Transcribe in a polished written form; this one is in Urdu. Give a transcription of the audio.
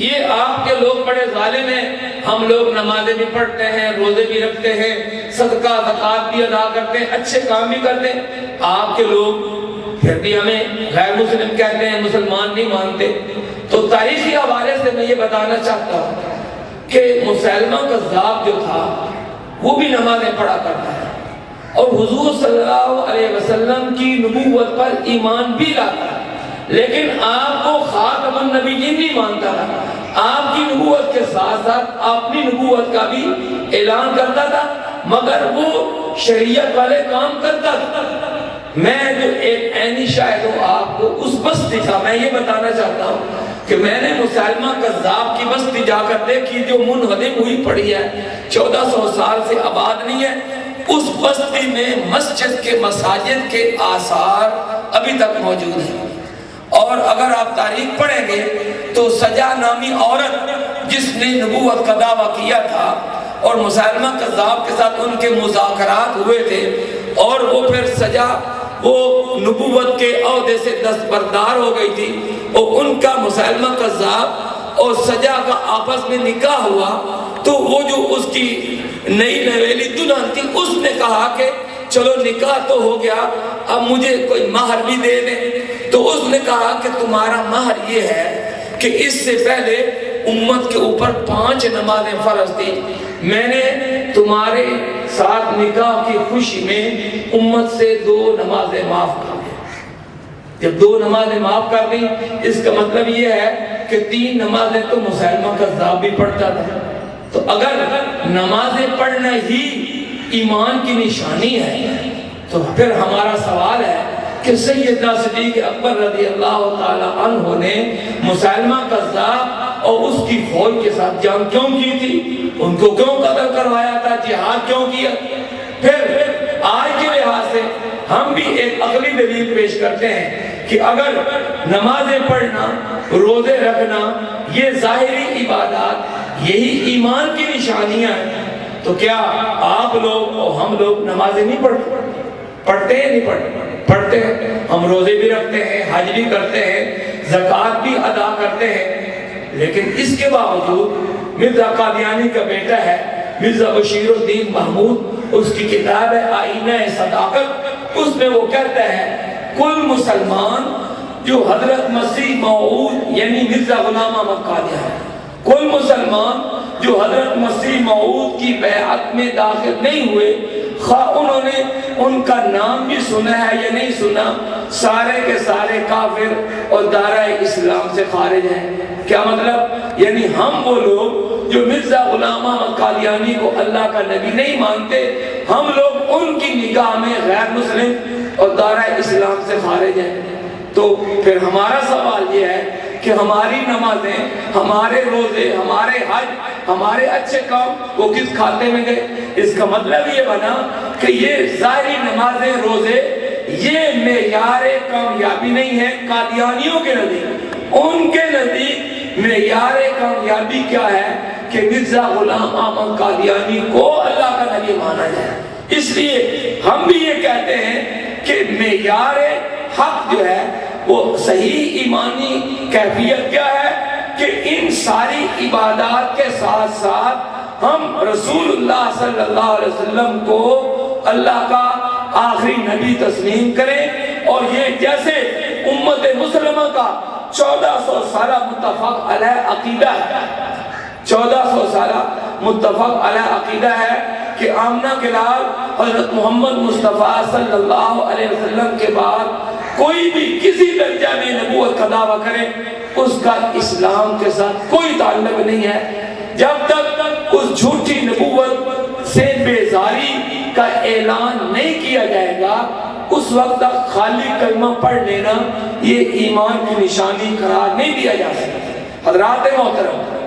یہ آپ کے لوگ بڑے ظالم ہیں، ہم لوگ نمازیں بھی پڑھتے ہیں، روزے بھی رکھتے ہیں، صدقہ زکوٰۃ بھی ادا کرتے ہیں، اچھے کام بھی کرتے ہیں، آپ کے لوگ پھر بھی ہمیں غیر مسلم کہتے ہیں، مسلمان نہیں مانتے۔ تو تاریخی حوالے سے میں یہ بتانا چاہتا ہوں کہ مسیلمہ کذاب جو تھا وہ بھی نمازیں پڑھا کرتا ہے اور حضور صلی اللہ علیہ وسلم کی نبوت پر ایمان بھی لاتا ہے، لیکن آپ کو خاتم النبیین نہیں مانتا تھا۔ آپ کی نبوت کے ساتھ ساتھ اپنی نبوت کا بھی اعلان کرتا تھا، مگر وہ شریعت والے کام کرتا تھا۔ میں جو ایک عینی شاہد ہوں آپ کو اس بستی کا میں یہ بتانا چاہتا ہوں کہ میں نے مسیلمہ کذاب کی بستی جا کر دیکھی جو منہدم ہوئی پڑی ہے، 1400 سال سے آباد نہیں ہے۔ اس بستی میں مسجد کے مساجد کے آثار ابھی تک موجود ہیں، اور اگر آپ تاریخ پڑھیں گے تو سجا نامی عورت جس نے نبوت کا دعویٰ کیا تھا اور مسیلمہ کذاب کے ساتھ ان کے مذاکرات ہوئے تھے، اور وہ پھر سجا وہ نبوت کے عہدے سے دستبردار ہو گئی تھی، اور ان کا مسیلمہ کذاب اور سجا کا آپس میں نکاح ہوا، تو وہ جو اس کی نئی نویلی دلہن تھی اس نے کہا کہ چلو نکاح تو ہو گیا، اب مجھے کوئی مہر بھی دے دیں۔ تو اس نے کہا کہ تمہارا مہر یہ ہے کہ اس سے پہلے امت کے اوپر 5 نمازیں فرض تھی، میں نے تمہارے ساتھ نکاح کی خوشی میں امت سے 2 نمازیں معاف کر دی۔ جب 2 نمازیں معاف کر دی اس کا مطلب یہ ہے کہ 3 نمازیں تو مسیلمہ کذاب بھی پڑھتا تھا۔ تو اگر نمازیں پڑھنا ہی ایمان کی نشانی ہے تو پھر ہمارا سوال ہے کہ سیدنا صدیق اکبر رضی اللہ تعالی عنہ نے مسیلمہ کذاب اور اس کی فوج کے ساتھ جنگ کیوں کی تھی؟ ان کو کیوں قتل کروایا تھا؟ جہاد کیوں کیا؟ پھر آج کے لحاظ سے ہم بھی ایک عقلی دلیل پیش کرتے ہیں کہ اگر نمازیں پڑھنا، روزے رکھنا، یہ ظاہری عبادات یہی ایمان کی نشانیاں ہیں، تو کیا آپ لوگ اور ہم لوگ نمازیں نہیں پڑھتے ہیں؟ نہیں پڑھتے ہیں۔ ہم روزے بھی رکھتے ہیں، حج بھی کرتے ہیں، زکوٰۃ بھی ادا کرتے ہیں، لیکن اس کے باوجود مرزا قادیانی کا بیٹا ہے مرزا بشیر الدین محمود، اس کی کتاب ہے آئینہ صداقت، اس میں وہ کہتا ہے کل مسلمان جو حضرت مسیح موعود یعنی مرزا غلام احمد قادیانی، کل مسلمان جو حضرت مسیح موعود کی بیعت میں داخل نہیں ہوئے، خواہ انہوں نے ان کا نام بھی سنا ہے یا نہیں سنا، سارے کے سارے کافر اور دائرہ اسلام سے خارج ہیں۔ کیا مطلب؟ یعنی ہم وہ لوگ جو مرزا غلام احمد قادیانی کو اللہ کا نبی نہیں مانتے، ہم لوگ ان کی نگاہ میں غیر مسلم اور دائرہ اسلام سے خارج ہیں۔ تو پھر ہمارا سوال یہ ہے کہ ہماری نمازیں، ہمارے روزے، ہمارے حج، ہمارے اچھے کام وہ کس کھاتے میں گئے؟ اس کا مطلب یہ بنا کہ یہ ظاہری نمازیں، روزے یہ معیار کامیابی نہیں ہے قادیانیوں کے نزدیک۔ ان کے نزدیک معیار کامیابی کیا ہے کہ مرزا غلام احمد قادیانی کو اللہ کا نبی مانا جائے۔ اس لیے ہم بھی یہ کہتے ہیں کہ معیار حق جو ہے وہ صحیح ایمانی کیفیت کیا ہے کہ ان ساری عبادات کے ساتھ ساتھ ہم رسول اللہ صلی اللہ علیہ وسلم کو اللہ کا آخری نبی تسلیم کریں، اور یہ جیسے امت مسلمہ کا 1400 سالہ متفق علیہ عقیدہ ہے، 1400 سالہ متفق علیہ عقیدہ ہے کہ آمنہ کے لال حضرت محمد مصطفیٰ صلی اللہ علیہ وسلم کے بعد کوئی بھی کسی درجہ میں نبوت کا دعویٰ کرے اس کا اسلام کے ساتھ کوئی تعلق نہیں ہے۔ جب تک اس جھوٹی نبوت سے بیزاری کا اعلان نہیں کیا جائے گا اس وقت تک خالی کلمہ پڑھ لینا یہ ایمان کی نشانی قرار نہیں دیا جا سکتا۔ حضرات محترم،